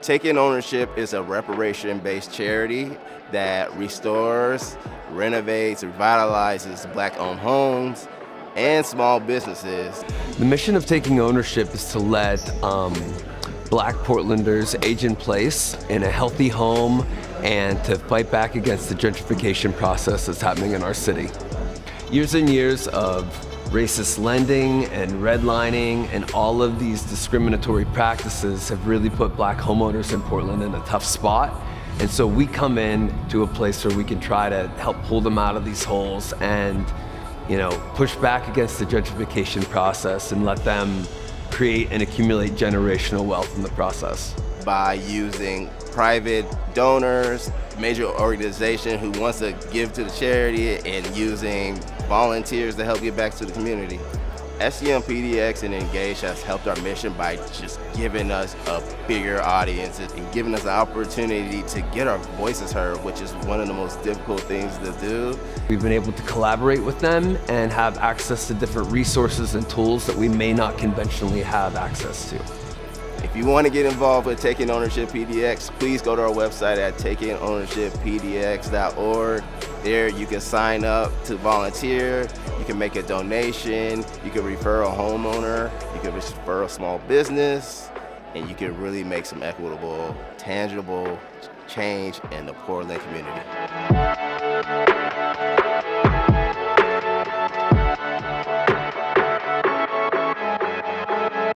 Taking Ownership is a reparation-based charity that restores, renovates, revitalizes Black-owned homes and small businesses. The mission of Taking Ownership is to let Black Portlanders age in place in a healthy home and to fight back against the gentrification process that's happening in our city. Years and years of racist lending and redlining and all of these discriminatory practices have really put Black homeowners in Portland in a tough spot. And so we come in to a place where we can try to help pull them out of these holes and, push back against the gentrification process and let them create and accumulate generational wealth in the process. By using private donors, major organization who wants to give to the charity, and using volunteers to help get back to the community. SEMpdx and Engage has helped our mission by just giving us a bigger audience and giving us the opportunity to get our voices heard, which is one of the most difficult things to do. We've been able to collaborate with them and have access to different resources and tools that we may not conventionally have access to. If you want to get involved with Taking Ownership PDX, please go to our website at takingownershippdx.org. There you can sign up to volunteer, you can make a donation, you can refer a homeowner, you can refer a small business, and you can really make some equitable, tangible change in the Portland community.